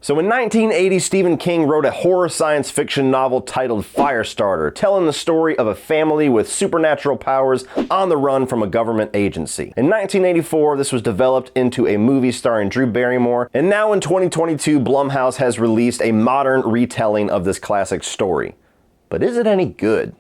So in 1980, Stephen King wrote a horror science fiction novel titled Firestarter, telling the story of a family with supernatural powers on the run from a government agency. In 1984, this was developed into a movie starring Drew Barrymore, and now in 2022, Blumhouse has released a modern retelling of this classic story. But is it any good?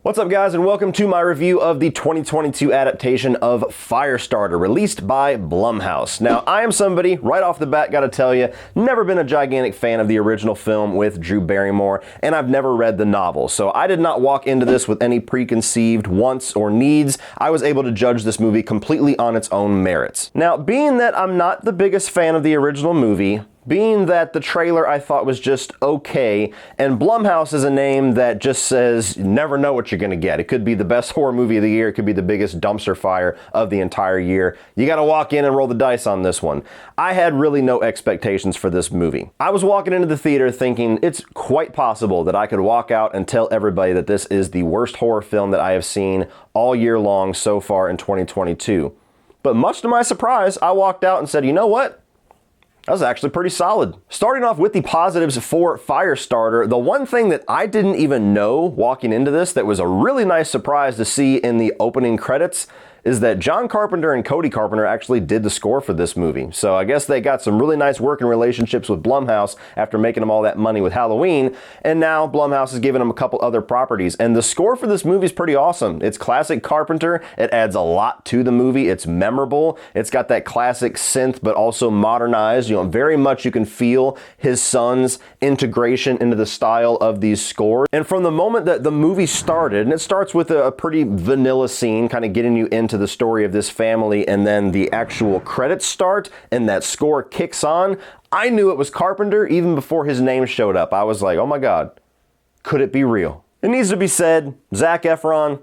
What's up, guys, and welcome to my review of the 2022 adaptation of Firestarter, released by Blumhouse. Now, I am somebody, right off the bat, gotta tell you, never been a gigantic fan of the original film with Drew Barrymore, and I've never read the novel, so I did not walk into this with any preconceived wants or needs. I was able to judge this movie completely on its own merits. Now, being that I'm not the biggest fan of the original movie, being that the trailer I thought was just okay, and Blumhouse is a name that just says you never know what you're gonna get. It could be the best horror movie of the year, it could be the biggest dumpster fire of the entire year. You gotta walk in and roll the dice on this one. I had really no expectations for this movie. I was walking into the theater thinking it's quite possible that I could walk out and tell everybody that this is the worst horror film that I have seen all year long so far in 2022. But much to my surprise, I walked out and said, you know what? That was actually pretty solid. Starting off with the positives for Firestarter, the one thing that I didn't even know walking into this that was a really nice surprise to see in the opening credits is that John Carpenter and Cody Carpenter actually did the score for this movie. So I guess they got some really nice working relationships with Blumhouse after making them all that money with Halloween, and now Blumhouse is giving them a couple other properties. And the score for this movie is pretty awesome. It's classic Carpenter. It adds a lot to the movie. It's memorable. It's got that classic synth, but also modernized. Very much you can feel his son's integration into the style of these scores. And from the moment that the movie started, and it starts with a pretty vanilla scene, kind of getting you into the story of this family, and then the actual credits start and that score kicks on, I knew it was Carpenter even before his name showed up. I was like, oh my God, could it be real? It needs to be said, Zac Efron,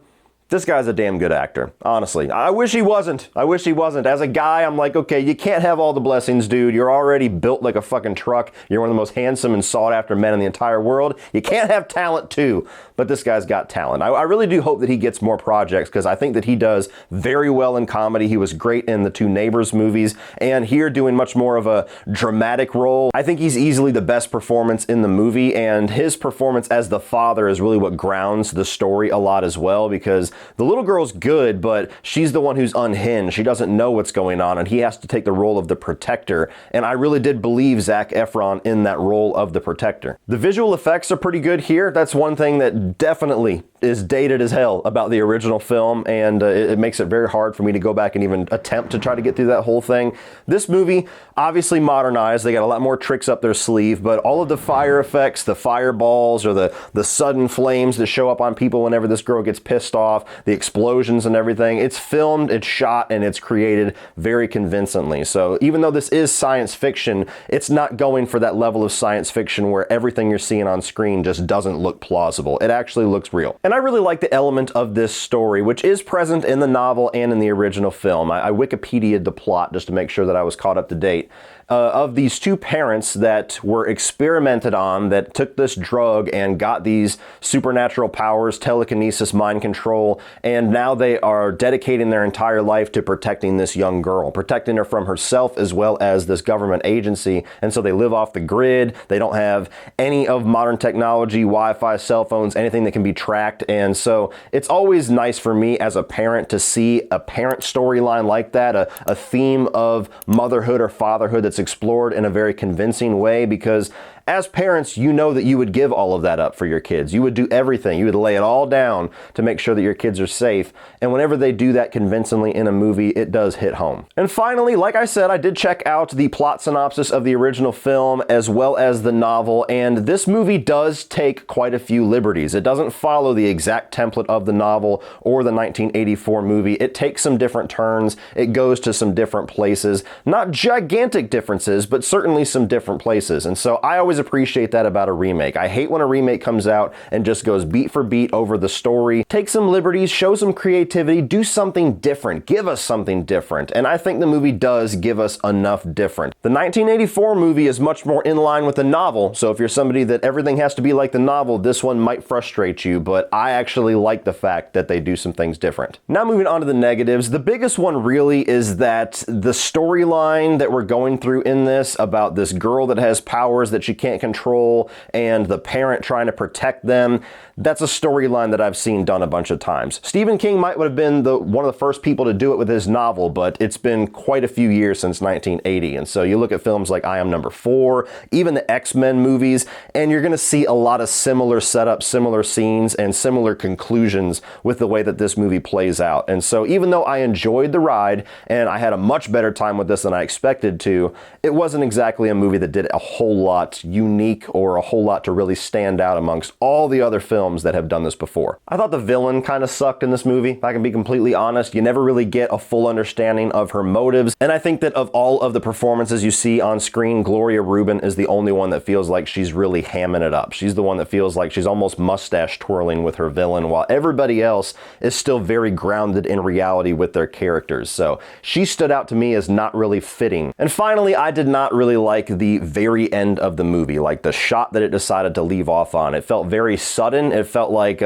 this guy's a damn good actor, honestly. I wish he wasn't. I wish he wasn't. As a guy, I'm like, okay, you can't have all the blessings, dude. You're already built like a fucking truck. You're one of the most handsome and sought-after men in the entire world. You can't have talent, too. But this guy's got talent. I really do hope that he gets more projects, because I think that he does very well in comedy. He was great in the two Neighbors movies, and here doing much more of a dramatic role. I think he's easily the best performance in the movie, and his performance as the father is really what grounds the story a lot as well, because the little girl's good, but she's the one who's unhinged. She doesn't know what's going on, and he has to take the role of the protector. And I really did believe Zac Efron in that role of the protector. The visual effects are pretty good here. That's one thing that definitely is dated as hell about the original film, and it makes it very hard for me to go back and even attempt to try to get through that whole thing. This movie, obviously modernized. They got a lot more tricks up their sleeve, but all of the fire effects, the fireballs, or the sudden flames that show up on people whenever this girl gets pissed off, the explosions and everything, it's filmed, it's shot, and it's created very convincingly. So even though this is science fiction, it's not going for that level of science fiction where everything you're seeing on screen just doesn't look plausible. It actually looks real. And I really like the element of this story, which is present in the novel and in the original film. I Wikipedia'd the plot just to make sure that I was caught up to date. Of these two parents that were experimented on, that took this drug and got these supernatural powers, telekinesis, mind control, and now they are dedicating their entire life to protecting this young girl, protecting her from herself as well as this government agency. And so they live off the grid. They don't have any of modern technology, Wi-Fi, cell phones, anything that can be tracked. And so it's always nice for me as a parent to see a parent storyline like that, a theme of motherhood or fatherhood that's explored in a very convincing way, because as parents, you know that you would give all of that up for your kids. You would do everything. You would lay it all down to make sure that your kids are safe. And whenever they do that convincingly in a movie, it does hit home. And finally, like I said, I did check out the plot synopsis of the original film as well as the novel, and this movie does take quite a few liberties. It doesn't follow the exact template of the novel or the 1984 movie. It takes some different turns. It goes to some different places. Not gigantic differences, but certainly some different places. And so I always always appreciate that about a remake. I hate when a remake comes out and just goes beat for beat over the story. Take some liberties, show some creativity, do something different, give us something different, and I think the movie does give us enough different. The 1984 movie is much more in line with the novel, so if you're somebody that everything has to be like the novel, this one might frustrate you, but I actually like the fact that they do some things different. Now moving on to the negatives, the biggest one really is that the storyline that we're going through in this about this girl that has powers that she can't control and the parent trying to protect them, that's a storyline that I've seen done a bunch of times. Stephen King might have been one of the first people to do it with his novel, but it's been quite a few years since 1980, and so you look at films like I Am Number 4, even the X-Men movies, and you're gonna see a lot of similar setups, similar scenes, and similar conclusions with the way that this movie plays out. And so even though I enjoyed the ride, and I had a much better time with this than I expected to, it wasn't exactly a movie that did a whole lot unique or a whole lot to really stand out amongst all the other films that have done this before. I thought the villain kind of sucked in this movie, if I can be completely honest. You never really get a full understanding of her motives, and I think that of all of the performances you see on screen, Gloria Reuben is the only one that feels like she's really hamming it up. She's the one that feels like she's almost mustache twirling with her villain, while everybody else is still very grounded in reality with their characters. So she stood out to me as not really fitting. And finally, I did not really like the very end of the movie, like the shot that it decided to leave off on. It felt very sudden. It felt like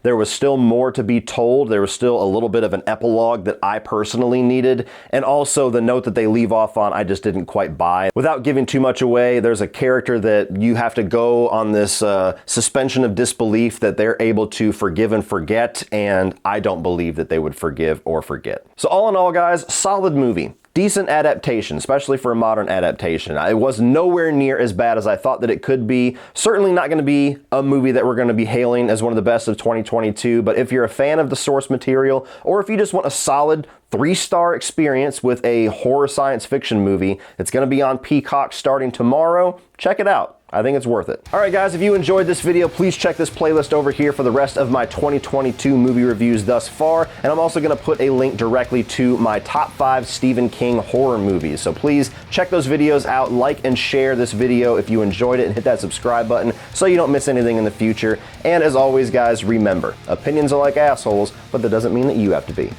there was still more to be told. There was still a little bit of an epilogue that I personally needed. And also the note that they leave off on, I just didn't quite buy. Without giving too much away, there's a character that you have to go on this suspension of disbelief that they're able to forgive and forget, and I don't believe that they would forgive or forget. So all in all, guys, solid movie. Decent adaptation, especially for a modern adaptation. It was nowhere near as bad as I thought that it could be. Certainly not going to be a movie that we're going to be hailing as one of the best of 2022, but if you're a fan of the source material, or if you just want a solid 3-star experience with a horror science fiction movie, it's going to be on Peacock starting tomorrow. Check it out. I think it's worth it. All right, guys, if you enjoyed this video, please check this playlist over here for the rest of my 2022 movie reviews thus far. And I'm also going to put a link directly to my top 5 Stephen King horror movies. So please check those videos out, like and share this video if you enjoyed it, and hit that subscribe button so you don't miss anything in the future. And as always, guys, remember, opinions are like assholes, but that doesn't mean that you have to be.